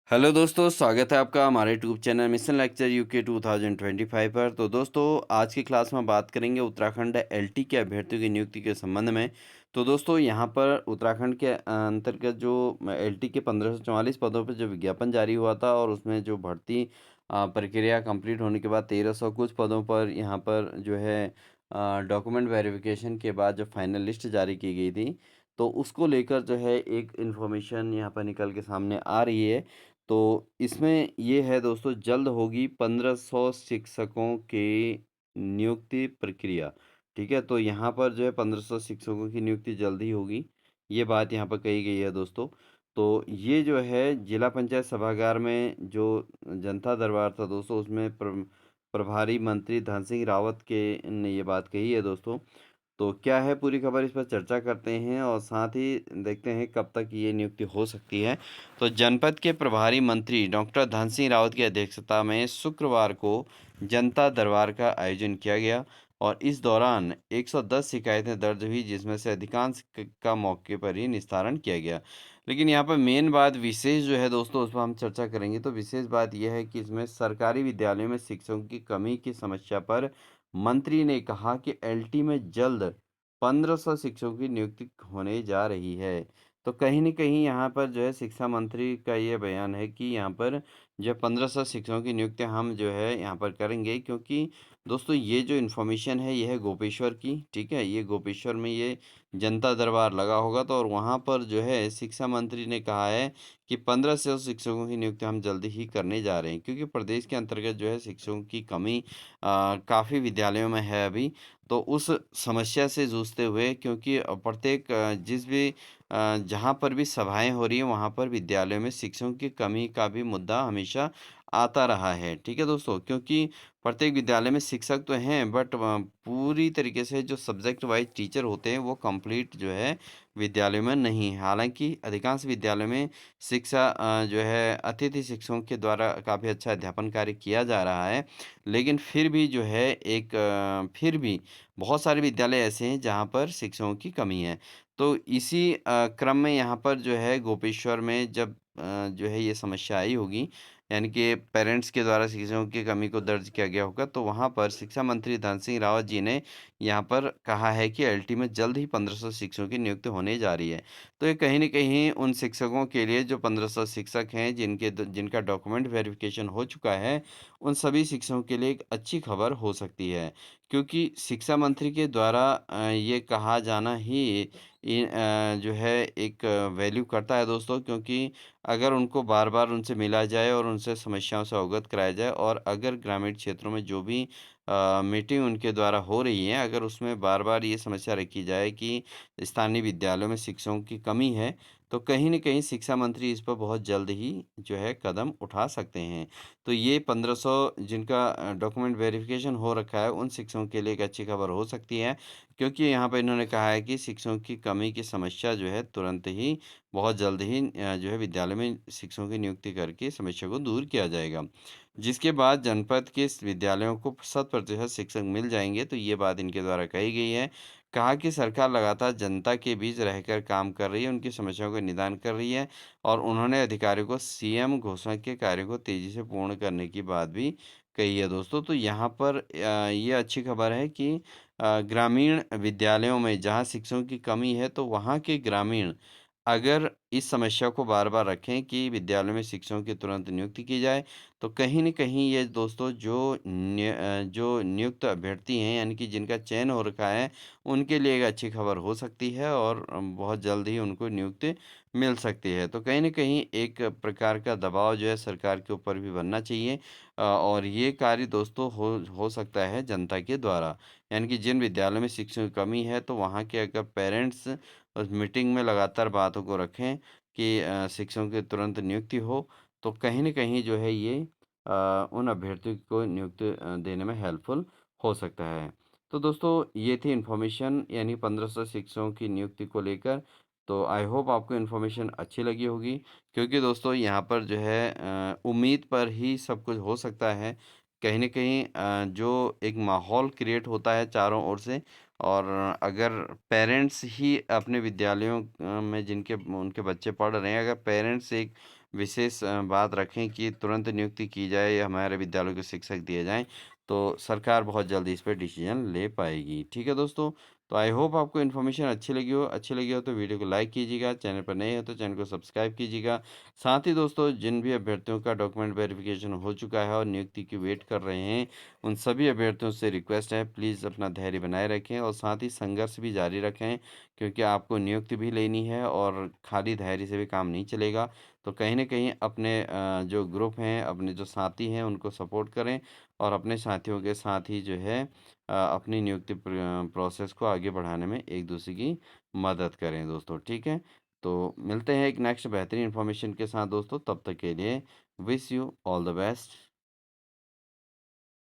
Hello दोस्तों, स्वागत है आपका हमारे YouTube channel mission lecture UK 2025 पर। तो दोस्तों, आज की क्लास में बात करेंगे उत्तराखंड एलटी के अभ्यर्थियों की नियुक्ति के संबंध में। तो दोस्तों, यहाँ पर उत्तराखंड के अंतर्गत जो एलटी के 1544 पदों पर जो विज्ञापन जारी हुआ था और उसमें जो भर्ती प्रक्रिया कंप्लीट होने के बाद 1300 कुछ पदों पर यहाँ पर जो है डॉक्यूमेंट वेरिफिकेशन के बाद जो फाइनल लिस्ट जारी की गई थी, तो उसको लेकर जो है एक इन्फॉर्मेशन यहाँ पर निकल के सामने आ रही है। तो इसमें ये है दोस्तों, जल्द होगी 1500 शिक्षकों की नियुक्ति प्रक्रिया। ठीक है, तो यहाँ पर जो है 1500 शिक्षकों की नियुक्ति जल्द ही होगी, ये बात यहाँ पर कही गई है दोस्तों। तो ये जो है जिला पंचायत सभागार में जो जनता दरबार था दोस्तों, उसमें प्रभारी मंत्री धन सिंह रावत के ने ये बात कही है दोस्तों। तो क्या है पूरी खबर, इस पर चर्चा करते हैं और साथ ही देखते हैं कब तक ये नियुक्ति हो सकती है। तो जनपद के प्रभारी मंत्री डॉक्टर धन सिंह रावत की अध्यक्षता में शुक्रवार को जनता दरबार का आयोजन किया गया और इस दौरान 110 शिकायतें दर्ज हुई, जिसमें से अधिकांश का मौके पर ही निस्तारण किया गया। लेकिन यहाँ पर मेन बात विशेष जो है दोस्तों, उस पर हम चर्चा करेंगे। तो विशेष बात यह है कि इसमें सरकारी विद्यालयों में शिक्षकों की कमी की समस्या पर मंत्री ने कहा कि एलटी में जल्द 1500 शिक्षकों की नियुक्ति होने जा रही है। तो कहीं न कहीं यहाँ पर जो है शिक्षा मंत्री का ये बयान है कि यहाँ पर जो 1500 शिक्षकों की नियुक्ति हम जो है यहाँ पर करेंगे, क्योंकि दोस्तों ये जो इन्फॉर्मेशन है ये है गोपेश्वर की, ठीक है? ये गोपेश्वर में ये जनता दरबार लगा होगा, तो और वहाँ पर जो है शिक्षा मंत्री ने कहा है कि 1500 शिक्षकों की नियुक्ति हम जल्दी ही करने जा रहे हैं, क्योंकि प्रदेश के अंतर्गत जो है शिक्षकों की कमी काफ़ी विद्यालयों में है अभी। तो उस समस्या से जूझते हुए, क्योंकि प्रत्येक जिस भी जहाँ पर भी सभाएँ हो रही हैं, वहाँ पर विद्यालयों में शिक्षकों की कमी का भी मुद्दा हमेशा आता रहा है। ठीक है दोस्तों? क्योंकि प्रत्येक विद्यालय में शिक्षक तो हैं, बट पूरी तरीके से जो सब्जेक्ट वाइज़ टीचर होते हैं वो कंप्लीट जो है विद्यालयों में नहीं है। हालाँकि अधिकांश विद्यालयों में शिक्षा जो है अतिथि शिक्षकों के द्वारा काफ़ी अच्छा अध्यापन कार्य किया जा रहा है। लेकिन फिर भी जो है फिर भी बहुत सारे विद्यालय ऐसे हैं जहाँ पर शिक्षकों की कमी है। तो इसी क्रम में यहाँ पर जो है गोपेश्वर में जब जो है ये समस्या आई होगी, यानी कि पेरेंट्स के द्वारा शिक्षकों की कमी को दर्ज किया गया होगा, तो वहाँ पर शिक्षा मंत्री धन सिंह रावत जी ने यहाँ पर कहा है कि एलटी में जल्द ही 1500 शिक्षकों की नियुक्ति होने जा रही है। तो ये कहीं न कहीं उन शिक्षकों के लिए जो 1500 शिक्षक हैं जिनका डॉक्यूमेंट वेरिफ़िकेशन हो चुका है, उन सभी शिक्षकों के लिए एक अच्छी खबर हो सकती है। क्योंकि शिक्षा मंत्री के द्वारा ये कहा जाना ही जो है एक वैल्यू करता है दोस्तों, क्योंकि अगर उनको बार-बार उनसे मिला जाए और उनसे समस्याओं से अवगत कराया जाए और अगर ग्रामीण क्षेत्रों में जो भी मीटिंग उनके द्वारा हो रही है, अगर उसमें बार-बार ये समस्या रखी जाए कि स्थानीय विद्यालयों में शिक्षकों की कमी है, तो कहीं न कहीं शिक्षा मंत्री इस पर बहुत जल्द ही जो है कदम उठा सकते हैं। तो ये 1500 जिनका डॉक्यूमेंट वेरिफ़िकेशन हो रखा है, उन शिक्षकों के लिए एक अच्छी खबर हो सकती है, क्योंकि यहाँ पे इन्होंने कहा है कि शिक्षकों की कमी की समस्या जो है तुरंत ही बहुत जल्द ही जो है विद्यालय में शिक्षकों की नियुक्ति करके समस्या को दूर किया जाएगा। जिसके बाद जनपद के विद्यालयों को 100% शिक्षक मिल जाएँगे, तो ये बात इनके द्वारा कही गई है। कहा कि सरकार लगातार जनता के बीच रहकर काम कर रही है, उनकी समस्याओं का निदान कर रही है और उन्होंने अधिकारियों को सीएम घोषणा के कार्य को तेज़ी से पूर्ण करने की बात भी कही है दोस्तों। तो यहाँ पर ये अच्छी खबर है कि ग्रामीण विद्यालयों में जहाँ शिक्षकों की कमी है, तो वहाँ के ग्रामीण अगर इस समस्या को बार-बार रखें कि विद्यालयों में शिक्षकों की तुरंत नियुक्ति की जाए, तो कहीं न कहीं ये दोस्तों जो नियुक्त अभ्यर्थी हैं, यानी कि जिनका चयन हो रखा है, उनके लिए एक अच्छी खबर हो सकती है और बहुत जल्द ही उनको नियुक्ति मिल सकती है। तो कहीं न कहीं एक प्रकार का दबाव जो है सरकार के ऊपर भी बनना चाहिए और ये कार्य दोस्तों हो सकता है जनता के द्वारा। यानी कि जिन विद्यालयों में शिक्षकों की कमी है, तो वहाँ के अगर पेरेंट्स उस मीटिंग में लगातार बातों को रखें कि शिक्षकों की तुरंत नियुक्ति हो, तो कहीं न कहीं जो है ये उन अभ्यर्थियों को नियुक्ति देने में हेल्पफुल हो सकता है। तो दोस्तों, ये थी इन्फॉर्मेशन, यानी 1500 शिक्षकों की नियुक्ति को लेकर। तो आई होप आपको इन्फॉर्मेशन अच्छी लगी होगी, क्योंकि दोस्तों यहाँ पर जो है उम्मीद पर ही सब कुछ हो सकता है। कहीं न कहीं जो एक माहौल क्रिएट होता है चारों ओर से, और अगर पेरेंट्स ही अपने विद्यालयों में जिनके उनके बच्चे पढ़ रहे हैं, अगर पेरेंट्स एक विशेष बात रखें कि तुरंत नियुक्ति की जाए या हमारे विद्यालयों के शिक्षक दिए जाएँ, तो सरकार बहुत जल्दी इस पे डिसीजन ले पाएगी। ठीक है दोस्तों? तो आई होप आपको इन्फॉर्मेशन अच्छी लगी हो तो वीडियो को लाइक कीजिएगा, चैनल पर नए हो तो चैनल को सब्सक्राइब कीजिएगा। साथ ही दोस्तों जिन भी अभ्यर्थियों का डॉक्यूमेंट वेरिफिकेशन हो चुका है और नियुक्ति की वेट कर रहे हैं, उन सभी अभ्यर्थियों से रिक्वेस्ट है प्लीज़ अपना धैर्य बनाए रखें और साथ ही संघर्ष भी जारी रखें, क्योंकि आपको नियुक्ति भी लेनी है और खाली धैर्य से भी काम नहीं चलेगा। तो कहीं न कहीं अपने जो ग्रुप हैं, अपने जो साथी हैं उनको सपोर्ट करें और अपने साथियों के साथ ही जो है अपनी नियुक्ति प्रोसेस को आगे बढ़ाने में एक-दूसरे की मदद करें दोस्तों, ठीक है? तो मिलते हैं एक नेक्स्ट बेहतरीन इन्फॉर्मेशन के साथ दोस्तों, तब तक के लिए wish you all the best.